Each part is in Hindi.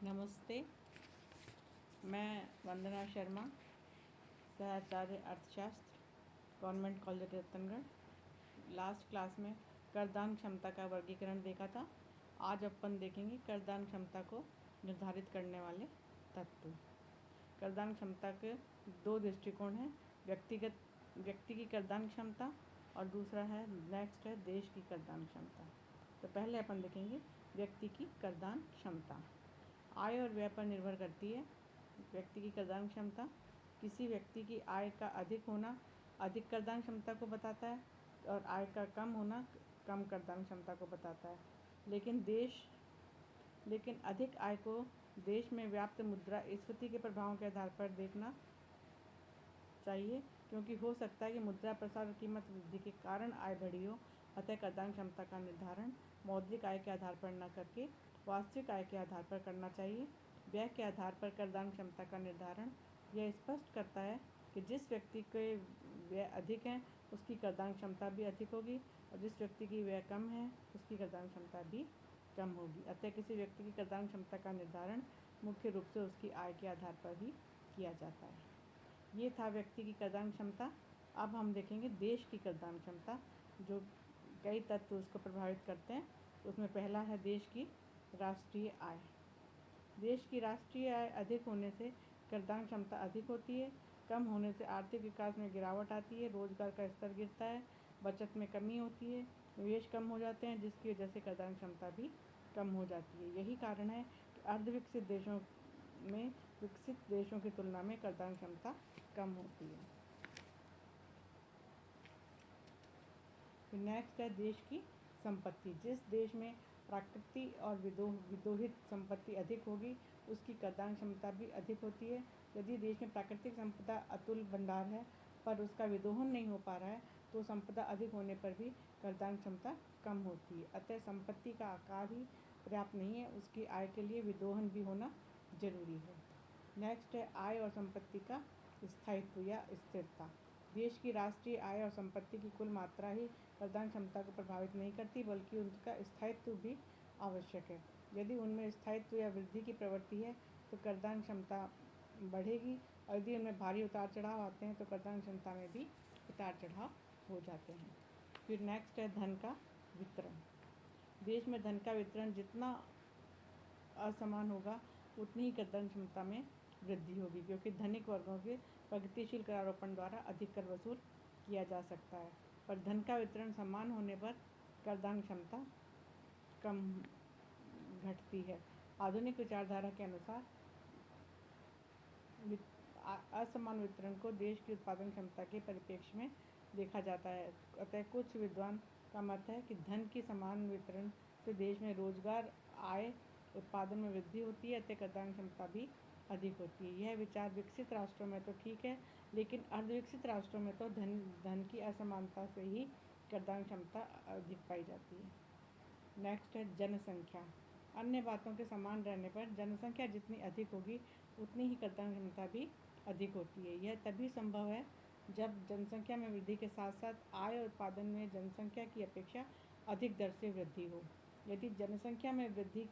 नमस्ते। मैं वंदना शर्मा, सहआचार्य अर्थशास्त्र, government college Ratangarh. Last class में करदान क्षमता का वर्गीकरण देखा था। आज अपन देखेंगे करदान क्षमता को निर्धारित करने वाले तत्व। करदान क्षमता के दो दृष्टिकोण हैं, व्यक्ति की करदान क्षमता और दूसरा है नेक्स्ट है देश की करदान क्षमता। तो पहले अपन देखेंगे व्यक्ति की करदान क्षमता। आय और व्यय पर निर्भर करती है। व्यक्ति की करदान क्षमता किसी व्यक्ति की आय का अधिक होना अधिक करदान क्षमता को बताता है और आय का कम होना कम करदान क्षमता को बताता है। लेकिन अधिक आय को देश में व्याप्त मुद्रास्फीति के प्रभावों के आधार पर देखना चाहिए, क्योंकि हो सकता है कि मुद्रा प्रसार और कीमत वृद्धि के कारण आय बढ़ी हो। अतः करदान क्षमता का निर्धारण मौद्रिक आय के आधार पर न करके वास्तविक आय के आधार पर करना चाहिए। व्यय के आधार पर करदान क्षमता का निर्धारण यह स्पष्ट करता है कि जिस व्यक्ति के व्यय अधिक हैं उसकी करदान क्षमता भी अधिक होगी और जिस व्यक्ति की व्यय कम है उसकी करदान क्षमता भी कम होगी। अतः किसी व्यक्ति की करदान क्षमता का निर्धारण मुख्य रूप से उसकी आय के आधार पर ही किया जाता है। ये था व्यक्ति की करदान क्षमता। अब हम देखेंगे देश की करदान क्षमता, जो कई तत्व उसको प्रभावित करते हैं। उसमें पहला है देश की राष्ट्रीय आय। देश की राष्ट्रीय आय अधिक होने से करदान क्षमता अधिक होती है। कम होने से आर्थिक विकास में गिरावट आती है, रोजगार का स्तर गिरता है, बचत में कमी होती है, निवेश कम हो जाते हैं, जिसकी वजह से करदान क्षमता भी कम हो जाती है। यही कारण है कि अर्धविकसित देशों में विकसित देशों की तुलना में करदान क्षमता कम होती है। नेक्स्ट है देश की संपत्ति। जिस देश में प्राकृतिक और विदोहित संपत्ति अधिक होगी उसकी करदान क्षमता भी अधिक होती है। यदि देश में प्राकृतिक संपदा अतुल भंडार है पर उसका विदोहन नहीं हो पा रहा है तो संपदा अधिक होने पर भी करदान क्षमता कम होती है। अतः संपत्ति का आकार ही पर्याप्त नहीं है, उसकी आय के लिए विदोहन भी होना जरूरी है। नेक्स्ट है आय और संपत्ति का स्थायित्व या स्थिरता। देश की राष्ट्रीय आय और संपत्ति की कुल मात्रा ही करदान क्षमता को प्रभावित नहीं करती, बल्कि उनका स्थायित्व भी आवश्यक है। यदि उनमें स्थायित्व या वृद्धि की प्रवृत्ति है तो करदान क्षमता बढ़ेगी, और यदि उनमें भारी उतार चढ़ाव आते हैं तो करदान क्षमता में भी उतार चढ़ाव हो जाते हैं। फिर नेक्स्ट है धन का वितरण। देश में धन का वितरण जितना असमान होगा उतनी ही करदान क्षमता में वृद्धि होगी, क्योंकि धनिक वर्गों के प्रगतिशील करारोपण द्वारा अधिक कर वसूल किया जा सकता है। पर धन का वितरण समान होने पर करदान क्षमता कम घटती है। आधुनिक विचारधारा के अनुसार असमान वितरण को देश की उत्पादन क्षमता के परिप्रेक्ष्य में देखा जाता है। अतः कुछ विद्वान का मत है कि धन की समान वितरण से देश में रोजगार, आय, उत्पादन में वृद्धि होती है, अतः करदान क्षमता भी अधिक होती है। यह विचार विकसित राष्ट्रों में तो ठीक है, लेकिन अर्धविकसित राष्ट्रों में तो धन की असमानता से ही करदान क्षमता अधिक पाई जाती है। नेक्स्ट है जनसंख्या। अन्य बातों के समान रहने पर जनसंख्या जितनी अधिक होगी उतनी ही करदान क्षमता भी अधिक होती है। यह तभी संभव है जब जनसंख्या में वृद्धि के साथ साथ आय और उत्पादन में जनसंख्या की अपेक्षा अधिक दर से वृद्धि हो। यदि जनसंख्या में वृद्धि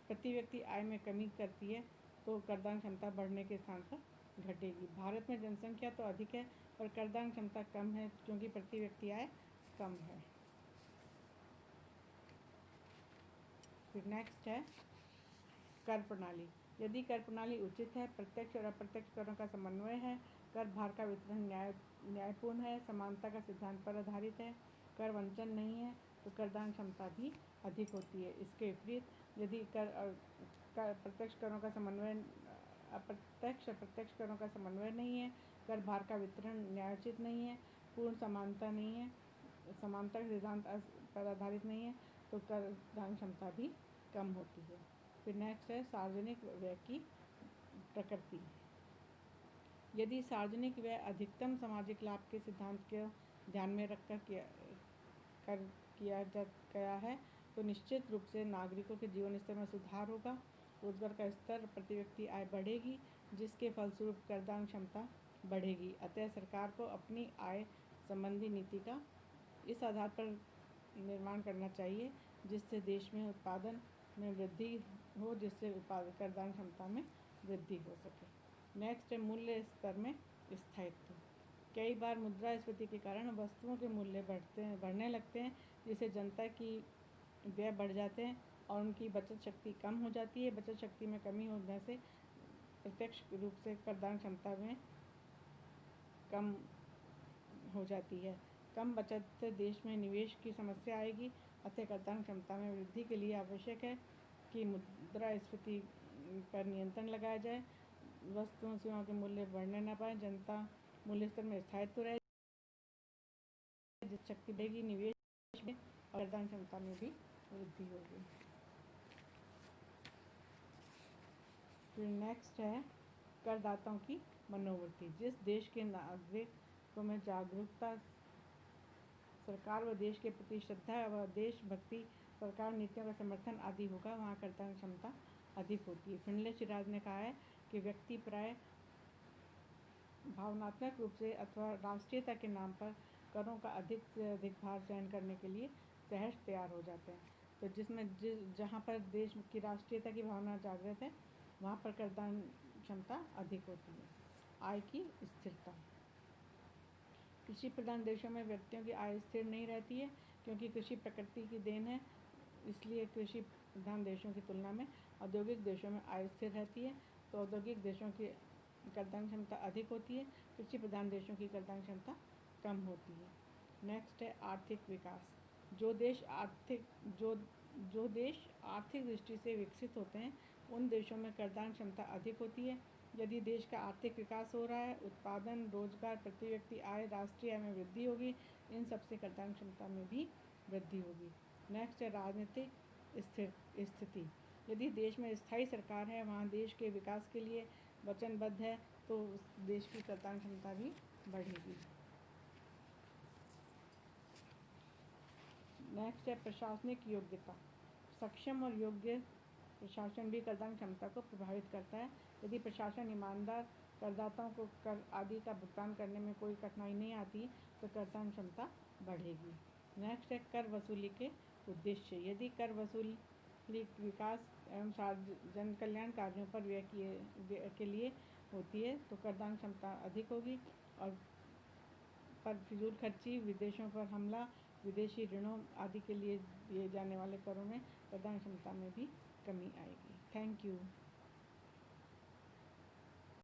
प्रति व्यक्ति आय में कमी करती है तो करदान क्षमता बढ़ने के स्थान पर घटेगी। भारत में जनसंख्या तो अधिक है पर करदान क्षमता कम है, क्योंकि प्रति व्यक्ति आय कम है। फिर नेक्स्ट है कर प्रणाली। यदि कर प्रणाली उचित है, प्रत्यक्ष और अप्रत्यक्ष करों का समन्वय है, कर भार का वितरण न्यायपूर्ण है, समानता का सिद्धांत पर आधारित है, कर वंचन नहीं है, तो करदान क्षमता भी अधिक होती है। इसके विपरीत यदि प्रत्यक्ष करों का समन्वय अप्रत्यक्ष करों का समन्वय नहीं है, कर भार का वितरण न्यायोचित नहीं है, पूर्ण समानता नहीं है, समानता के सिद्धांत पर आधारित नहीं है, तो करदान क्षमता भी कम होती है। फिर नेक्स्ट है सार्वजनिक व्यय की प्रकृति। यदि सार्वजनिक व्यय अधिकतम सामाजिक लाभ के सिद्धांत को ध्यान में रखकर किया गया है तो निश्चित रूप से नागरिकों के जीवन स्तर में सुधार होगा, रोजगार का स्तर, प्रति व्यक्ति आय बढ़ेगी, जिसके फलस्वरूप करदान क्षमता बढ़ेगी। अतः सरकार को अपनी आय संबंधी नीति का इस आधार पर निर्माण करना चाहिए जिससे देश में उत्पादन में वृद्धि हो जिससे करदान क्षमता में वृद्धि हो सके। नेक्स्ट है मूल्य स्तर में स्थायित्व। कई बार मुद्रास्फीति के कारण वस्तुओं के मूल्य बढ़ने लगते हैं, जिससे जनता की व्यय बढ़ जाते हैं और उनकी बचत शक्ति कम हो जाती है। बचत शक्ति में कमी होने से प्रत्यक्ष रूप से करदान क्षमता में कम हो जाती है। कम बचत से देश में निवेश की समस्या आएगी। अतः करदान क्षमता में वृद्धि के लिए आवश्यक है कि मुद्रास्फीति पर नियंत्रण लगाया जाए, वस्तुओं सेवाओं के मूल्य बढ़ने न पाए, जनता मूल्य स्तर में स्थायित्व रहे, जिस शक्ति बढ़ेगी, निवेश में और करदान क्षमता में भी वृद्धि होगी। फिर नेक्स्ट है करदाताओं की मनोवृत्ति। जिस देश के नागरिकों में जागरूकता, सरकार व देश के प्रति श्रद्धा व देशभक्ति, सरकार नीतियों का समर्थन आदि होगा, वहाँ करदान क्षमता अधिक होती है। फिनले शिराज ने कहा है कि व्यक्ति प्राय भावनात्मक रूप से अथवा राष्ट्रीयता के नाम पर करों का अधिक से अधिक भार सहन करने के लिए सहज तैयार हो जाते हैं। तो जहाँ पर देश की राष्ट्रीयता की भावना जागृत है, वहाँ पर करदान क्षमता अधिक होती है। आय की स्थिरता। कृषि प्रधान देशों में व्यक्तियों की आय स्थिर नहीं रहती है, क्योंकि कृषि प्रकृति की देन है। इसलिए कृषि प्रधान देशों की तुलना में औद्योगिक देशों में आय स्थिर रहती है। तो औद्योगिक देशों की करदान क्षमता अधिक होती है, कृषि प्रधान देशों की करदान क्षमता कम होती है। नेक्स्ट है आर्थिक विकास। जो देश आर्थिक दृष्टि से विकसित होते हैं, उन देशों में करदान क्षमता अधिक होती है। यदि देश का आर्थिक विकास हो रहा है, उत्पादन, रोजगार, प्रति व्यक्ति आय, राष्ट्रीय आय में वृद्धि होगी, इन सबसे करदान क्षमता में भी वृद्धि होगी। नेक्स्ट है राजनीतिक स्थिति। यदि देश में स्थायी सरकार है, वहाँ देश के विकास के लिए वचनबद्ध है, तो उस देश की करदान क्षमता भी बढ़ेगी। नेक्स्ट है प्रशासनिक योग्यता। सक्षम और योग्य प्रशासन भी करदान क्षमता को प्रभावित करता है। यदि प्रशासन ईमानदार, करदाताओं को कर आदि का भुगतान करने में कोई कठिनाई नहीं आती, तो करदान क्षमता बढ़ेगी। नेक्स्ट है कर वसूली के उद्देश्य। यदि कर वसूली विकास एवं जन कल्याण कार्यों पर व्यय के लिए होती है, तो करदान क्षमता अधिक होगी। और पर फिजूल खर्ची, विदेशों पर हमला, विदेशी ऋणों आदि के लिए दिए जाने वाले करों में करदान क्षमता में भी कमी आएगी। Thank you.